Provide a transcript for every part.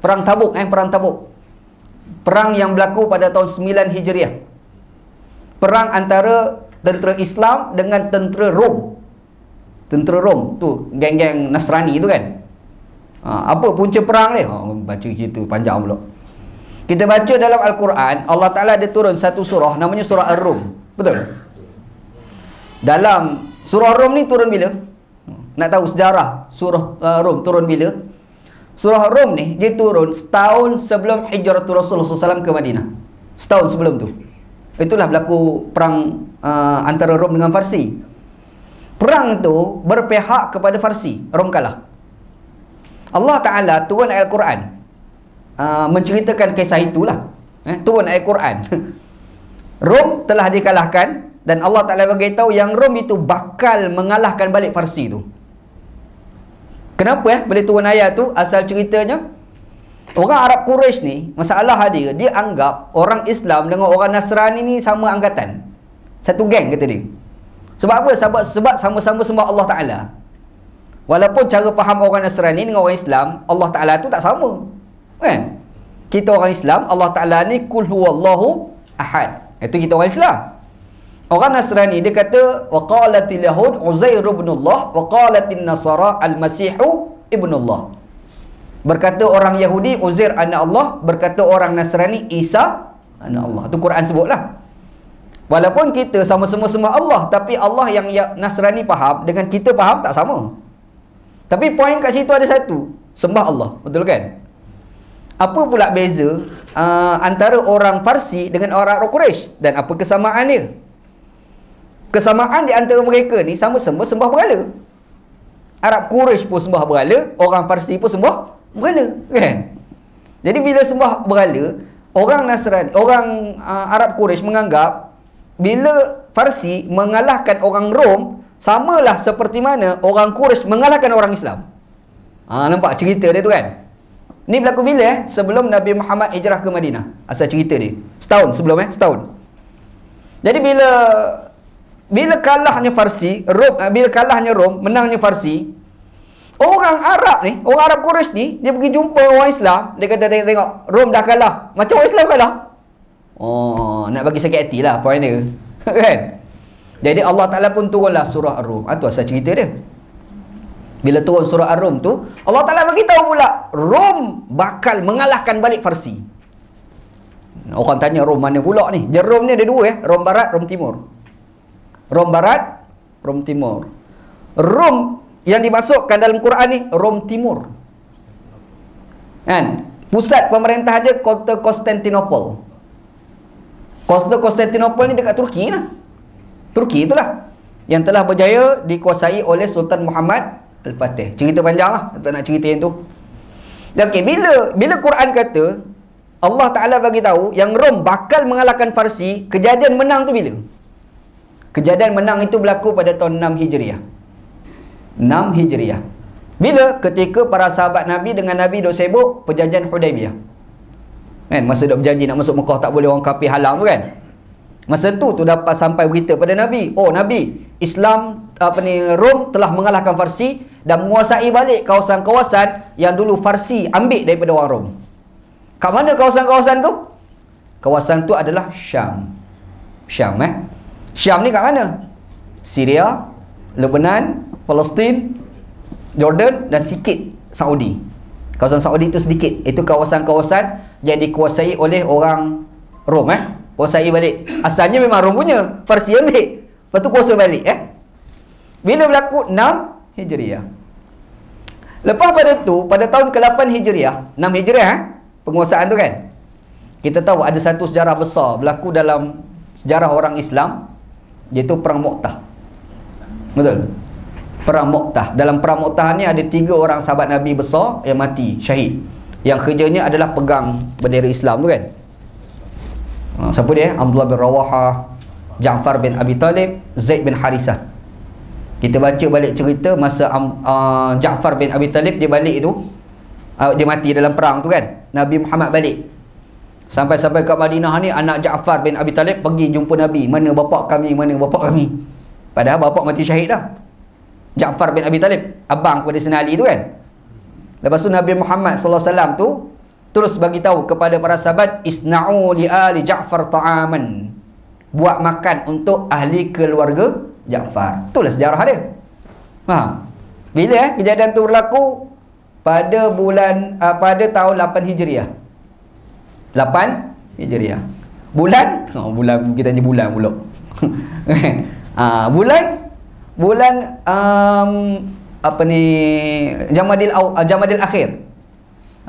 Perang Tabuk, Perang Tabuk. Perang yang berlaku pada tahun 9 Hijriah. Perang antara tentera Islam dengan tentera Rom. Tentera Rom tu, geng-geng Nasrani tu kan. Apa punca perang ni? Baca gitu panjang pula. Kita baca dalam Al-Quran, Allah Ta'ala ada turun satu surah namanya surah Ar-Rum. Betul? Dalam surah Rum ni turun bila? Nak tahu sejarah surah Rum turun bila? Surah Rum ni dia turun setahun sebelum hijratul Rasulullah SAW ke Madinah. Setahun sebelum tu. Itulah berlaku perang antara Rom dengan Farsi. Perang tu berpihak kepada Farsi. Rom kalah. Allah Ta'ala turun ayat Al-Quran menceritakan kisah itulah. Turun ayat Quran. Rom telah dikalahkan dan Allah Ta'ala beritahu yang Rom itu bakal mengalahkan balik Farsi tu. Kenapa boleh turun ayat tu? Asal ceritanya, orang Arab Quraisy ni, masalah dia anggap orang Islam dengan orang Nasrani ni sama angkatan. Satu geng kata dia. Sebab apa? Sebab sama-sama sembah Allah Ta'ala. Walaupun cara faham orang Nasrani dengan orang Islam, Allah Ta'ala tu tak sama. Kan? Kita orang Islam, Allah Ta'ala ni kul huwallahu ahad. Itu kita orang Islam. Orang Nasrani dia kata wa qalatil yahud Uzair ibnullah wa qalatin nasara al-masihu ibnullah. Berkata orang Yahudi Uzair anak Allah, berkata orang Nasrani Isa anak Allah. Itu Quran sebutlah. Walaupun kita sama-sama sembah Allah, tapi Allah yang Nasrani faham dengan kita faham tak sama. Tapi poin kat situ ada satu, sembah Allah. Betul kan? Apa pula beza antara orang Farsi dengan orang Quraisy dan apa kesamaan dia? Kesamaan di antara mereka ni sama-sama sembah berhala. Arab Quraisy pun sembah berhala, orang Farsi pun sembah berhala, kan? Jadi bila sembah berhala, orang Nasrani, orang Arab Quraisy menganggap bila Farsi mengalahkan orang Rom, samalah seperti mana orang Quraisy mengalahkan orang Islam. Nampak cerita dia tu kan? Ni berlaku bila? Sebelum Nabi Muhammad hijrah ke Madinah. Asal cerita dia. Setahun sebelum setahun. Jadi bila kalahnya Farsi, bila kalahnya Rom, menangnya Farsi, orang Arab ni, orang Arab Quraisy ni, dia pergi jumpa orang Islam, dia kata tengok, Rom dah kalah, macam orang Islam kalah. Nak bagi sakit hati lah poin dia. Kan? Jadi Allah Ta'ala pun turunlah surah Ar-Rum. Itu asal cerita dia. Bila turun surah Ar-Rum tu, Allah Ta'ala bagi tahu pula Rom bakal mengalahkan balik Farsi. Orang tanya Rom mana pula ni? Dia Rom ni ada dua Rom Barat, Rom Timur. Rom Barat, Rom Timur. Rom yang dimasukkan dalam Quran ni Rom Timur. Kan? Pusat pemerintah dia kota Konstantinopel. Kota Konstantinopel ni dekat Turki lah. Turki itulah yang telah berjaya dikuasai oleh Sultan Muhammad Al-Fatih. Cerita panjang lah, tak nak cerita yang tu. Okey, bila Quran kata Allah Ta'ala bagi tahu yang Rom bakal mengalahkan Farsi, kejadian menang tu bila? Kejadian menang itu berlaku pada tahun 6 Hijriah. 6 Hijriah. Bila? Ketika para sahabat Nabi dengan Nabi duk sibuk perjanjian Hudaibiyah. Kan? Masa duk berjanji nak masuk Mekah tak boleh orang kafir halang tu kan? Masa tu dapat sampai berita pada Nabi. Oh Nabi, Islam Rom telah mengalahkan Farsi dan menguasai balik kawasan-kawasan yang dulu Farsi ambil daripada orang Rom. Kat mana kawasan-kawasan tu? Kawasan tu adalah Syam. Syam ni kat mana? Syria, Lebanon, Palestin, Jordan dan sikit Saudi. Kawasan Saudi itu sedikit. Itu kawasan-kawasan yang dikuasai oleh orang Rom. Kuasai balik. Asalnya memang Rom punya, Farsi ambil. Lepas tu kuasa balik. Bila berlaku 6 Hijriah. Lepas pada tu, pada tahun ke-8 Hijriah, 6 Hijriah penguasaan tu kan, kita tahu ada satu sejarah besar berlaku dalam sejarah orang Islam, iaitu Perang Mu'tah. Betul? Perang Mu'tah. Dalam Perang Mu'tah ni ada 3 orang sahabat Nabi besar yang mati, syahid. Yang kerjanya adalah pegang bendera Islam tu kan. Siapa dia? Abdullah bin Rawaha, Ja'far bin Abi Talib, Zaid bin Harisah. Kita baca balik cerita masa Ja'far bin Abi Talib dia balik tu, dia mati dalam perang tu kan. Nabi Muhammad balik. Sampai-sampai kat Madinah ni, anak Ja'far bin Abi Talib pergi jumpa Nabi. Mana bapak kami, mana bapak kami. Padahal bapak mati syahid dah. Ja'far bin Abi Talib, abang kepada Sayyidina Ali tu kan. Lepas tu Nabi Muhammad SAW tu terus bagi tahu kepada para sahabat, isna'u li ali Ja'far ta'aman. Buat makan untuk ahli keluarga Ja'far. Itulah sejarah dia. Faham? Bila kejadian tu berlaku? Pada bulan pada tahun 8 Hijriah. 8 Hijriah. Bulan, bulan kita ni bulan pula. bulan apa ni, Jamadil Akhir.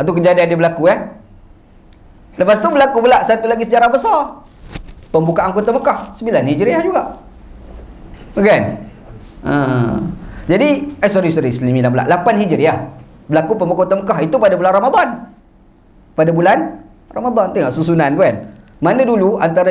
Itu kejadian dia berlaku Lepas tu berlaku pula satu lagi sejarah besar. Pembukaan kota Mekah 9 Hijriah juga. Kan? Jadi 9 pula 8 Hijriah berlaku pembukaan kota Mekah, itu pada bulan Ramadan. Pada bulan Ramadan. Tengok susunan tu kan. Mana dulu antara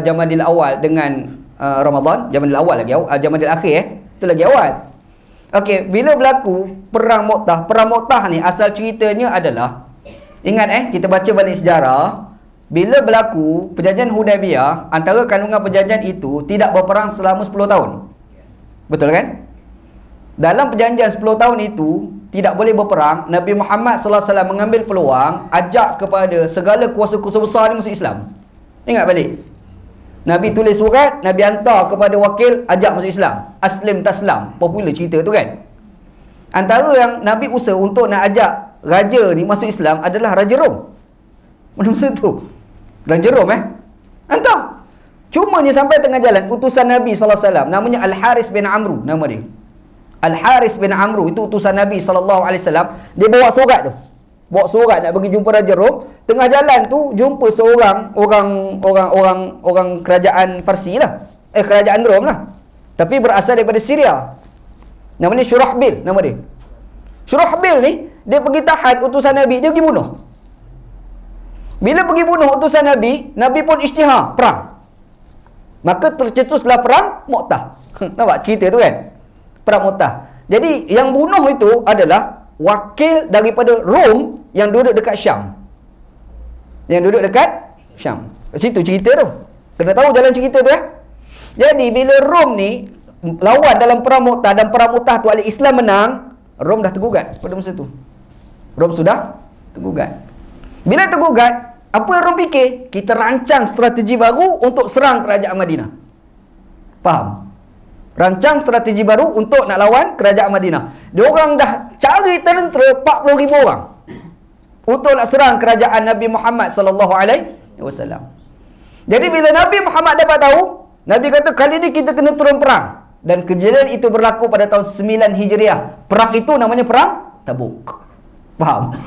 Jamadil awal dengan Ramadan, Jamadil awal lagi Jamadil akhir itu lagi awal. Okey, bila berlaku perang Mu'tah. Perang Mu'tah ni asal ceritanya adalah, ingat kita baca balik sejarah. Bila berlaku perjanjian Hudaibiyah, antara kandungan perjanjian itu tidak berperang selama 10 tahun. Betul kan? Dalam perjanjian 10 tahun itu tidak boleh berperang. Nabi Muhammad SAW mengambil peluang, ajak kepada segala kuasa-kuasa besar ni masuk Islam. Ingat balik. Nabi tulis surat, Nabi hantar kepada wakil, ajak masuk Islam. Aslim taslam. Popular cerita tu kan. Antara yang Nabi usaha untuk nak ajak raja ni masuk Islam adalah Raja Rom. Mana masa tu? Raja Rom hantar. Cuma dia sampai tengah jalan, utusan Nabi SAW, namanya Al-Haris bin Amru nama dia. Al-Haris bin Amru itu utusan Nabi SAW. Dia bawa surat tu. Bawa surat nak pergi jumpa Raja Rom. Tengah jalan tu jumpa seorang orang kerajaan Farsi lah. Kerajaan Rom lah. Tapi berasal daripada Syria. Namanya Syurahbil nama dia. Syurahbil ni dia pergi tahan utusan Nabi, dia pergi bunuh. Bila pergi bunuh utusan Nabi, Nabi pun isytihar perang. Maka tercetuslah perang Mu'tah. Nampak cerita tu kan? Perang Mu'tah. Jadi yang bunuh itu adalah wakil daripada Rom yang duduk dekat Syam. Yang duduk dekat Syam. Situ cerita tu. Kena tahu jalan cerita tu Jadi bila Rom ni lawan dalam perang Mu'tah, dan perang Mu'tah tu ahli Islam menang, Rom dah tergugat pada masa tu. Rom sudah tergugat. Bila tergugat, apa yang Rom fikir? Kita rancang strategi baru untuk serang kerajaan Madinah. Faham? Rancang strategi baru untuk nak lawan kerajaan Madinah. Diorang dah cari tentera 40,000 orang untuk nak serang kerajaan Nabi Muhammad SAW. Jadi bila Nabi Muhammad dapat tahu, Nabi kata kali ni kita kena turun perang. Dan kejadian itu berlaku pada tahun 9 Hijriah. Perang itu namanya Perang Tabuk. Faham?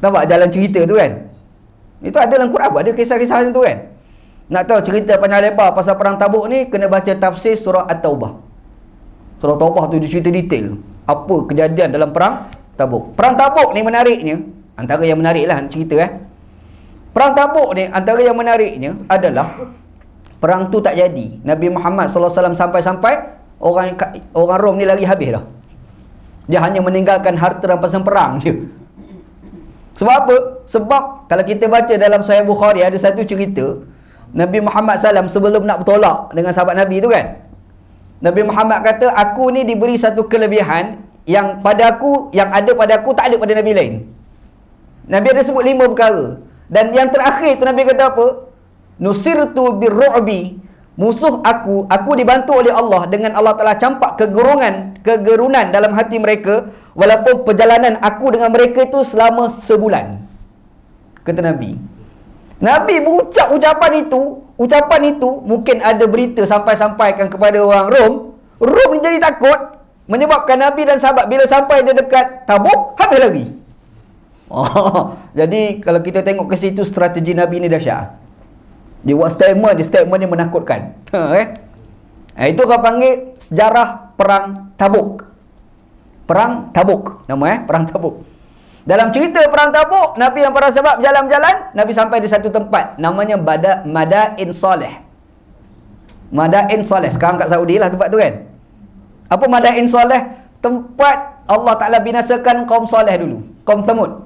Nampak jalan cerita tu kan? Itu ada dalam Quran, ada kisah-kisah tu kan? Nak tahu cerita panjang lebar pasal Perang Tabuk ni, kena baca tafsir surah At-Taubah. Surah Taubah tu dia cerita detail apa kejadian dalam Perang Tabuk. Perang Tabuk ni menariknya, antara yang menarik lah cerita Perang Tabuk ni antara yang menariknya adalah perang tu tak jadi. Nabi Muhammad SAW sampai-sampai orang Rom ni lari habis dah. Dia hanya meninggalkan harta rampasan perang je. Sebab apa? Sebab kalau kita baca dalam Sahih Bukhari ada satu cerita, Nabi Muhammad SAW sebelum nak bertolak dengan sahabat Nabi tu kan, Nabi Muhammad kata, aku ni diberi satu kelebihan yang pada aku, yang ada pada aku tak ada pada Nabi lain. Nabi ada sebut 5 perkara. Dan yang terakhir tu Nabi kata apa? Nusirtu birru'bi. Musuh aku dibantu oleh Allah dengan Allah Ta'ala campak kegerunan dalam hati mereka, walaupun perjalanan aku dengan mereka itu selama sebulan. Kata Nabi. Nabi berucap ucapan itu mungkin ada berita sampaikan kepada orang Rom. Rom ni jadi takut, menyebabkan Nabi dan sahabat bila sampai dia dekat Tabuk, habis lagi. Jadi kalau kita tengok ke situ, strategi Nabi ni dahsyat. Dia buat statement dia menakutkan. Itu orang panggil sejarah Perang Tabuk. Perang Tabuk nama Perang Tabuk. Dalam cerita Perang Tabuk, Nabi dan para sahabat berjalan-jalan, Nabi sampai di satu tempat namanya Madain Saleh. Madain Saleh, sekarang kat Saudi lah tempat tu kan. Apa Madain Saleh? Tempat Allah Ta'ala binasakan kaum Saleh dulu, kaum Thamud.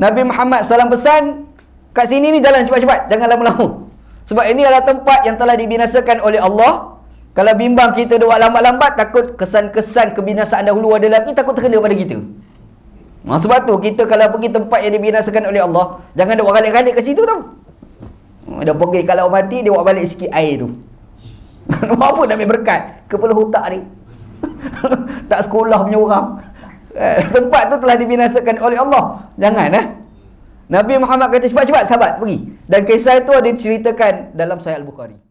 Nabi Muhammad SAW pesan, kat sini ni jalan cepat-cepat, jangan lama-lama. Sebab ini adalah tempat yang telah dibinasakan oleh Allah. Kalau bimbang kita buat lambat-lambat, takut kesan-kesan kebinasaan dahulu ada lagi, takut terkena pada kita. Sebab tu kita kalau pergi tempat yang dibinasakan oleh Allah, jangan duk galik-galik ke situ tau. Dia pergi kalau mati, dia bawa balik sikit air tu. Apa nak ambil berkat? Kepala otak ni. Tak sekolah punya orang. Tempat tu telah dibinasakan oleh Allah. Jangan Nabi Muhammad kata cepat-cepat sahabat pergi. Dan kisah itu ada diceritakan dalam Sahih Al-Bukhari.